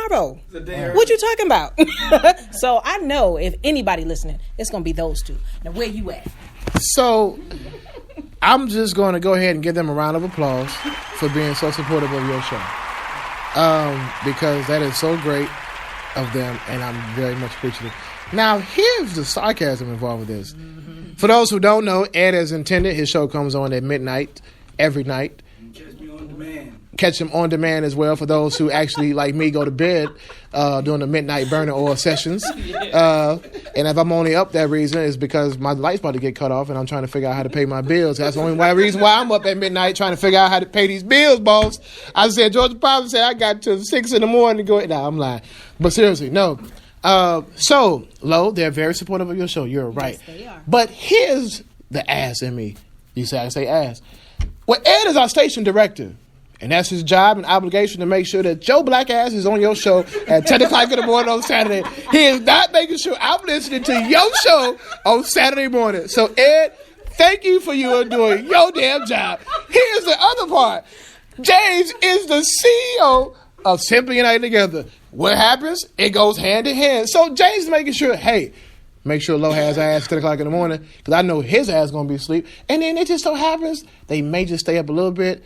tomorrow. What you talking about? So I know if anybody listening, it's going to be those two. Now, where you at? So I'm just going to go ahead and give them a round of applause for being so supportive of your show. Because that is so great of them, and I'm very much appreciative. Now, here's the sarcasm involved with this. For those who don't know, Ed, as intended, his show comes on at midnight every night. Catch me on demand. Catch him on demand as well for those who actually, like me, go to bed during the midnight burner oil sessions. And if I'm only up that reason, it's because my light's about to get cut off and I'm trying to figure out how to pay my bills. That's the only reason why I'm up at midnight trying to figure out how to pay these bills, boss. I said, Georgia Papa said I got to 6 in the morning to go. Nah, I'm lying. But seriously, no. So, Lo, they're very supportive of your show. You're right. Yes, they are. But here's the ass in me. You say I say ass. Well, Ed is our station director. And that's his job and obligation to make sure that your black ass is on your show at 10 o'clock in the morning on Saturday. He is not making sure I'm listening to your show on Saturday morning. So, Ed, thank you for you doing your damn job. Here's the other part. James is the CEO of Simply United Together. What happens? It goes hand in hand. So, James is making sure, hey, make sure Lo has ass 10 o'clock in the morning because I know his ass going to be asleep. And then it just so happens they may just stay up a little bit.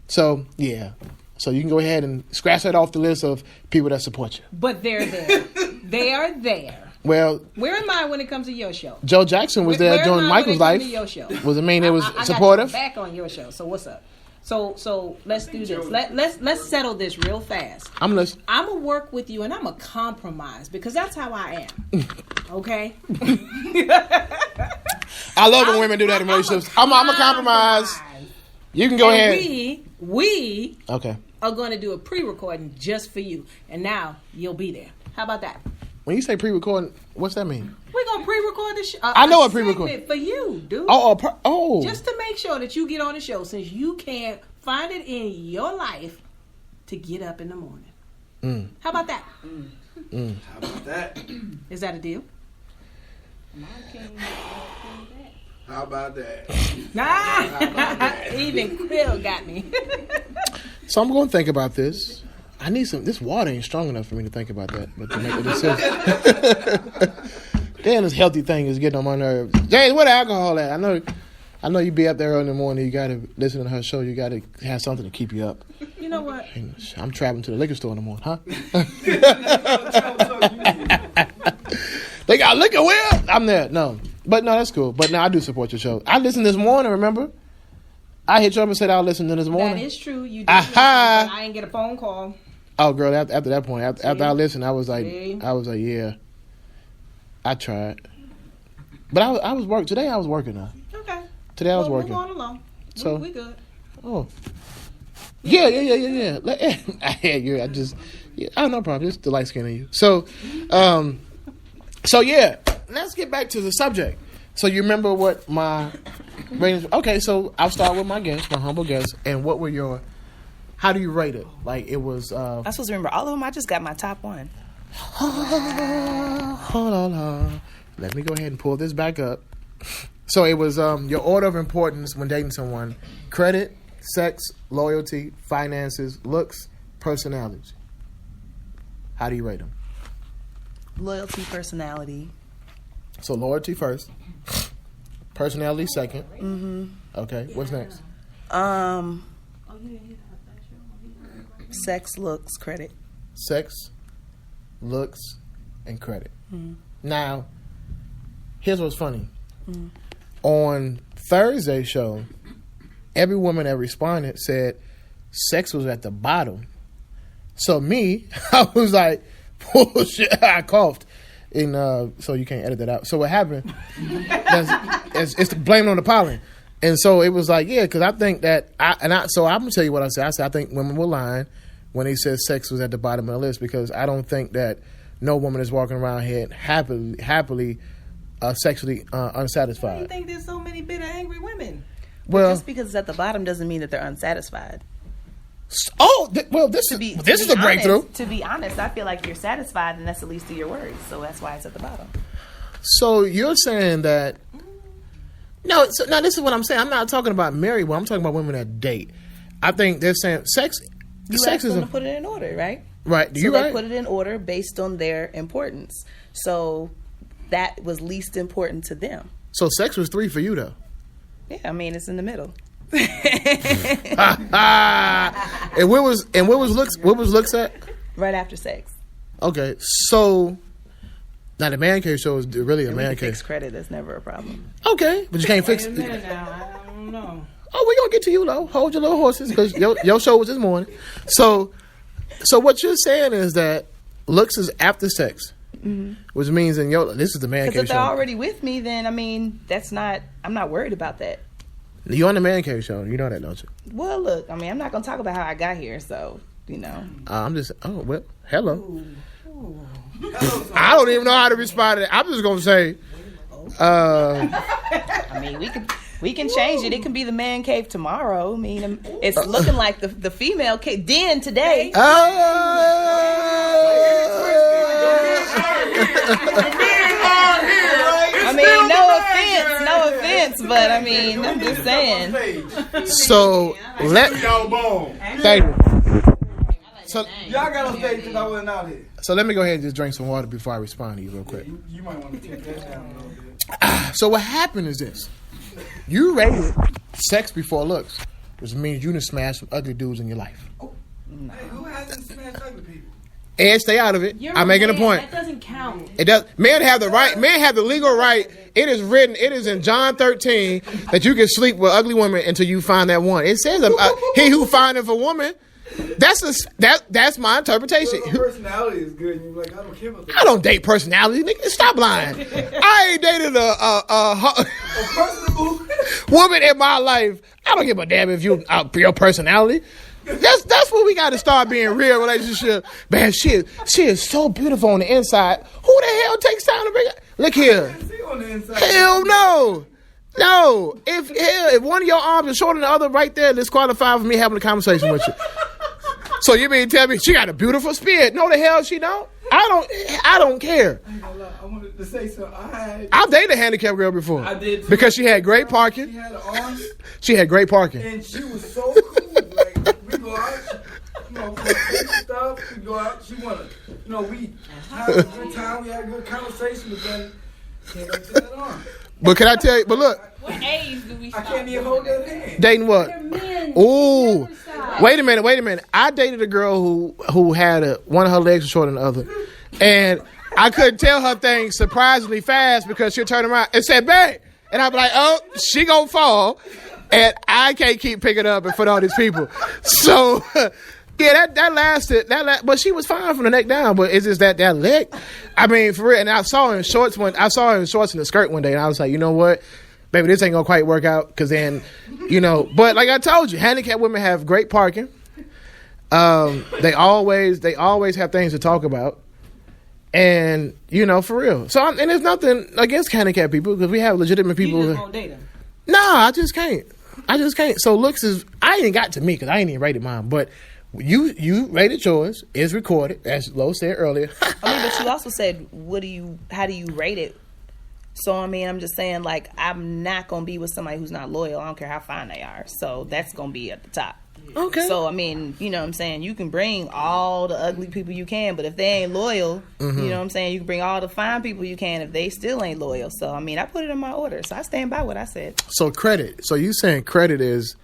So, yeah. So you can go ahead and scratch that off the list of people that support you. But they're there. They are there. Well, where am I when it comes to your show? Joe Jackson was there during Michael's life. Your show? Was it mean it was I supportive? Got you back on your show. So what's up? So let's do this. Let's settle this real fast. I'm listening. I'm gonna work with you and I'm gonna compromise because that's how I am. Okay. I love when women do that in relationships. I'm a compromise. You can go ahead. We okay. are going to do a pre-recording just for you, and now you'll be there. How about that? When you say pre-recording, what's that mean? We're gonna pre-record the show. I know what pre-recording for you, dude. Oh. Just to make sure that you get on the show, since you can't find it in your life to get up in the morning. How about that? How about that? Is that a deal? How about that? Nah, even Quill got me. So I'm going to think about this. I need some. This water ain't strong enough for me to think about that, but to make a decision. Damn, this healthy thing is getting on my nerves. James, where the alcohol at? I know you be up there early in the morning. You got to listen to her show. You got to have something to keep you up. You know what? I'm traveling to the liquor store in the morning, huh? They got liquor where? I'm there. No. But no, that's cool. But no, I do support your show. I listened this morning, remember? I hit you up and said I'll listen to this morning. That is true. You did. I ain't get a phone call. Oh, girl, after that point, after I listened, I was like, yeah. I tried. But I was working. Today I was working now. Okay. Today I was working. Move on along. So we good. Oh. Yeah. I no problem. Just the light skin in you. So yeah. Let's get back to the subject. So you remember what my ratings? Okay, so I'll start with my guest, my humble guest, and what were your? How do you rate it? Like it was. I'm supposed to remember all of them. I just got my top one. Hold on. Let me go ahead and pull this back up. So it was your order of importance when dating someone: credit, sex, loyalty, finances, looks, personality. How do you rate them? Loyalty, personality. So loyalty first, personality second. Mm-hmm. Okay, what's next? Sex, looks, credit. Sex, looks, and credit. Mm-hmm. Now, here's what's funny. Mm-hmm. On Thursday's show, every woman that responded said sex was at the bottom. So me, I was like, bullshit. I coughed. And so you can't edit that out. So what happened? It's the blame on the pollen. And so it was like, yeah, because I think that so I'm gonna tell you what I said. I said I think women were lying when they said sex was at the bottom of the list because I don't think that no woman is walking around here happily sexually unsatisfied. Why do you think there's so many bitter, angry women? Well, just because it's at the bottom doesn't mean that they're unsatisfied. This is a breakthrough. To be honest, I feel like you're satisfied, and that's the least of your worries. So that's why it's at the bottom. So you're saying that? No. So now this is what I'm saying. I'm not talking about married women. I'm talking about women that date. I think they're saying sex. You sex asked is them to put it in order, right? Right. So they put it in order based on their importance. So that was least important to them. So sex was 3 for you, though. Yeah, I mean, it's in the middle. And what was looks at? Right after sex. Okay, so now the man cave show is really a man cave. Fix credit, that's never a problem. Okay, but you can't fix Wait a it. minute now. I don't know. Oh, we gonna get to you though. Hold your little horses, because your show was this morning. So what you're saying is that looks is after sex, which means this is the man Because cave if show. they're already with me, then I mean, I'm not worried about that. You're on the man cave show. You know that, don't you? Well, look, I mean, I'm not gonna talk about how I got here, so I'm just. Oh well, hello. I don't even know how to respond to that. I'm just gonna say. I mean, we can change it. It can be the man cave tomorrow. I mean, it's looking like the female cave den today. I mean, no offense, but I mean, I'm just saying. So thank you. So Y'all got on stage because I wasn't out here. So let me go ahead and just drink some water before I respond to you real quick. You might want to take that down a little bit. So what happened is this. You rated sex before looks, which means you done smashed some ugly dudes in your life. Hey, who hasn't smashed ugly people? And stay out of it. I'm making a point. That doesn't count. It does. Men have the right. Men have the legal right. It is written. It is in John 13 that you can sleep with ugly women until you find that one. It says, "He who findeth a woman." That's my interpretation. Your personality is good, and you're like, I don't care about that. I don't date personality, nigga. Stop lying. I ain't dated a Personable. woman in my life. I don't give a damn if your personality. That's what we got to start being real relationship. Man, she is so beautiful on the inside. Who the hell takes time to bring her? Look here. See on the inside. Hell no. No. If one of your arms is shorter than the other, right there, disqualified for me having a conversation with you. So you mean tell me she got a beautiful spirit? No, the hell she don't. I don't care. I ain't gonna lie, I wanted to say something. I've dated a handicapped girl before. I did too. Because she had great She parking. had an arm, She had great parking. and she was so cool. Like, we go out, for stuff. We go out. She wanna, we had a good time. We had a good conversation, but then can't go to that arm. But can I tell you? But look, What age do we I stop? can't even hold that hand. dating what? They're men. Ooh. Never stop. Wait a minute. I dated a girl who had one of her legs was shorter than the other. And I couldn't tell her things surprisingly fast because she'd turn around and say, babe. And I'd be like, oh, she gonna fall. And I can't keep picking up in front of all these people. So, yeah, that lasted. But she was fine from the neck down. But it's just that leg. I mean, for real. And I saw her in shorts and a skirt one day. And I was like, you know what? Baby, this ain't gonna quite work out. Because then, But like I told you, handicapped women have great parking. They always have things to talk about. And, for real. So, and there's nothing against handicapped people because we have legitimate people. You just won't date them. Nah, I just can't. So looks is, I ain't got to me because I ain't even rated mine. But you rated yours. It's recorded, as Lo said earlier. I mean, but you also said, how do you rate it? So, I mean, I'm just saying, like, I'm not going to be with somebody who's not loyal. I don't care how fine they are. So that's going to be at the top. Okay. So, I mean, you know what I'm saying? You can bring all the ugly people you can, but if they ain't loyal, you know what I'm saying? You can bring all the fine people you can if they still ain't loyal. So, I mean, I put it in my order. So I stand by what I said. So credit. So you saying credit was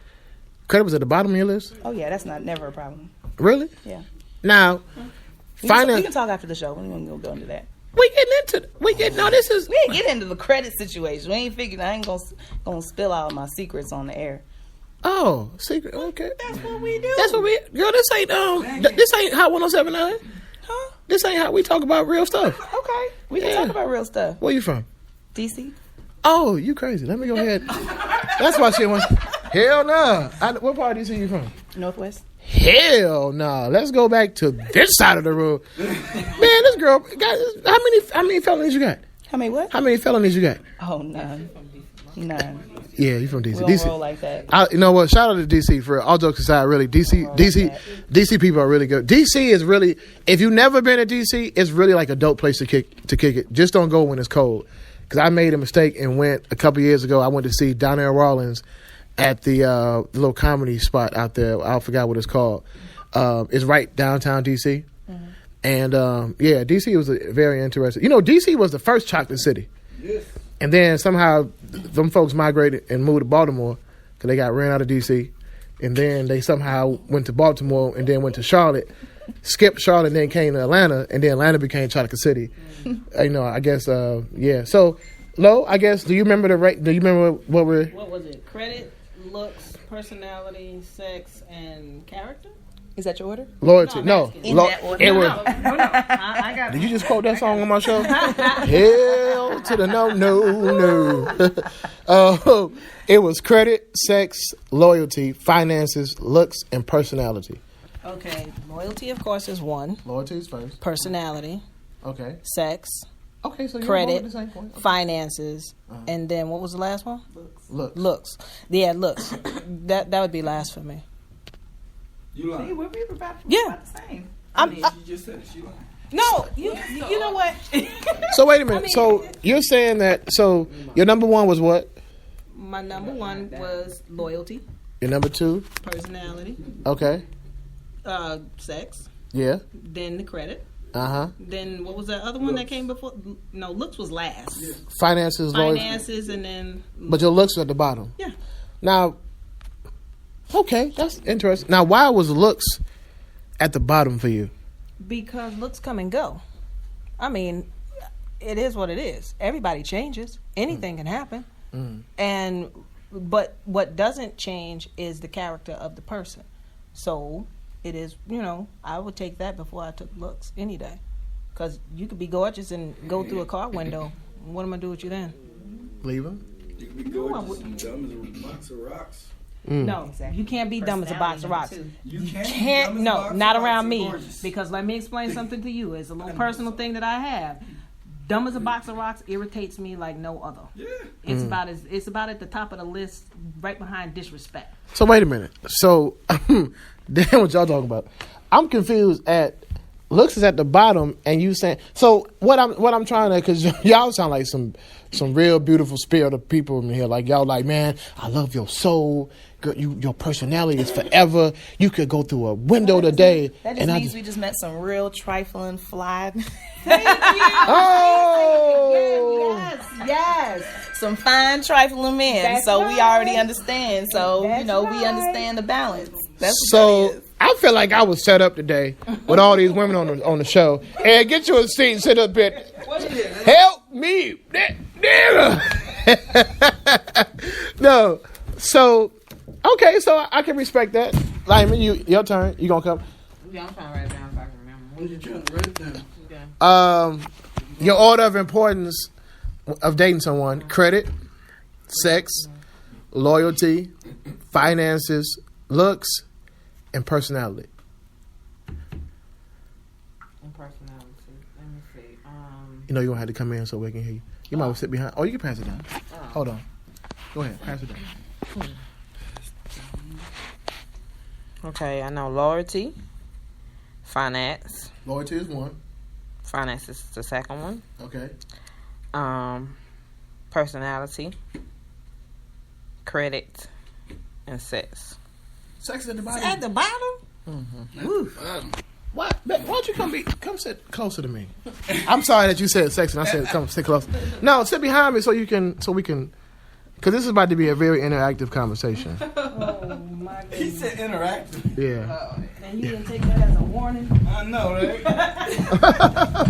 at the bottom of your list? Oh, yeah, that's never a problem. Really? Yeah. Now, We finance. can talk after the show. We're going to go into that. We We ain't get into the credit situation. We ain't figured. I ain't gonna spill out my secrets on the air. Oh, secret. Okay. That's what we do. Girl, this ain't Hot 107.9. Huh? This ain't how we talk about real stuff. Okay. We can talk about real stuff. Where you from? DC. Oh, you crazy. Let me go ahead. That's why she wants. Hell no. What part of DC you from? Northwest. Hell no. Let's go back to this side of the room. Man, this girl got how many felonies you got? How many what? How many felonies you got? Oh, none. Yeah, you from DC. We don't roll like that. You know what? Shout out to DC for all jokes aside. Really, DC people are really good. DC is really. If you've never been to DC, it's really like a dope place to kick it. Just don't go when it's cold. Because I made a mistake and went a couple years ago. I went to see Donnell Rawlings at the little comedy spot out there. I forgot what it's called. It's right downtown DC. And yeah, DC was a very interesting. You know, DC was the first chocolate city. Yes. And then somehow them folks migrated and moved to Baltimore because they got ran out of DC. And then they somehow went to Baltimore and then went to Charlotte, skipped Charlotte and then came to Atlanta, and then Atlanta became Chocolate City. You know, I guess, yeah. So, Lo, I guess, do you remember what we're... What was it? Credit, looks, personality, sex, and character? Is that your order? Loyalty. No, No. I'm In that order? It was, No. I got did you just quote that song on my show? Hell to the no. It was credit, sex, loyalty, finances, looks, and personality. Okay, loyalty, of course, is one. Loyalty is first. Personality, Okay. sex, Okay, so you're credit, the same point. Okay. finances, and then what was the last one? Look. Looks. Yeah, looks. that would be last for me. You See, lying. we're about Yeah. the same. She just said it. She lying. No, you know what? So wait a minute. So you're saying that? So your number one was what? My number one was loyalty, Your number two? personality, Okay. sex, Yeah. then the credit. Uh-huh. Then what was that other one that came before? No, looks was last. Finances, loyalty. Finances, and then But your looks are at the bottom. yeah. Now, okay, that's interesting. Now, why was looks at the bottom for you? Because looks come and go. I mean, it is what it is. Everybody changes. Anything can happen. But what doesn't change is the character of the person. So it is, I would take that before I took looks any day. Because you could be gorgeous and go through a car window. What am I do with you then? Leave him? You can be gorgeous and dumb as a box of rocks. No, Exactly. you can't be dumb as a box of rocks. Personality, You can't. be Can't, dumb as a no, box of not rocks around and me. gorgeous. Because let me explain something to you. It's a little personal thing that I have. Dumb as a box of rocks irritates me like no other. Yeah. It's about at the top of the list, right behind disrespect. So wait a minute. So, damn what y'all talking about. I'm confused at looks is at the bottom, and you saying so. What I'm trying to, because y'all sound like some real beautiful spirit of people in here. Like y'all, like, man, I love your soul. Girl, your personality is forever. You could go through a window today, That just and means we just met some real trifling fly. oh, Yes. Some fine trifling men. That's so we already right. understand. So, That's we right. understand the balance. That's what So that is. I feel like I was set up today with all these women on the show. And get you a seat and sit up bit. Help me, nigga. No. So okay, so I can respect that. Lyman, your turn. You gonna come? Yeah, I'm trying to write it down if I can remember. What you trying to write down? Your order of importance of dating someone: credit, sex, loyalty, finances, looks, and personality. And personality. Let me see. You know you gonna have to come in so we can hear you. You might well sit behind. Oh, you can pass it down. Hold on. Go ahead, pass it down. Okay, I know loyalty, finance. Loyalty is one. Finance is the second one. Okay. Personality, credit, and sex. Sex is at the bottom. At the bottom? Why don't you come sit closer to me? I'm sorry that you said sex and I said come sit closer. No, sit behind me so we can, because this is about to be a very interactive conversation. Oh, my He goodness. said interactive. Yeah. And you didn't take that as a warning? I know, right?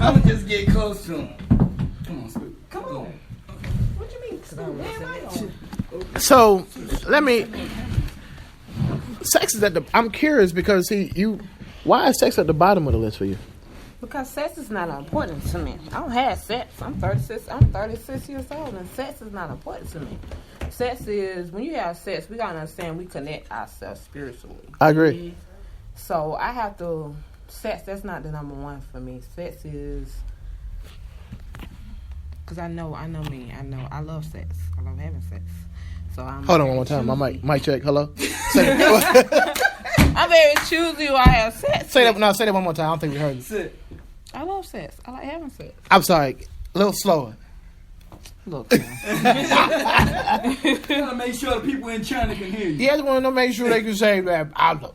I'ma just get close to him. Come on, Scoop. Come on. What you mean? Damn right on. So sex is at the. I'm curious because why is sex at the bottom of the list for you? Because sex is not important to me. I don't have sex. I'm 36 years old, and sex is not important to me. Sex is, when you have sex, we gotta understand we connect ourselves spiritually. I agree. So I have to, sex, that's not the number one for me. Sex is, because I know me. I love sex. I love having sex. So I'm Hold on one more time. My mic check. Hello. I'm very choosy when I have sex. Say that one more time. I don't think we heard you. Sit. I love sex. I like having sex. I'm sorry. A little slower. Look, You gotta make sure the people in China can hear you. Yeah, I just want to make sure they can say that.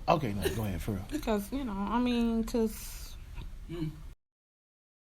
Okay, no, go ahead for real. because, because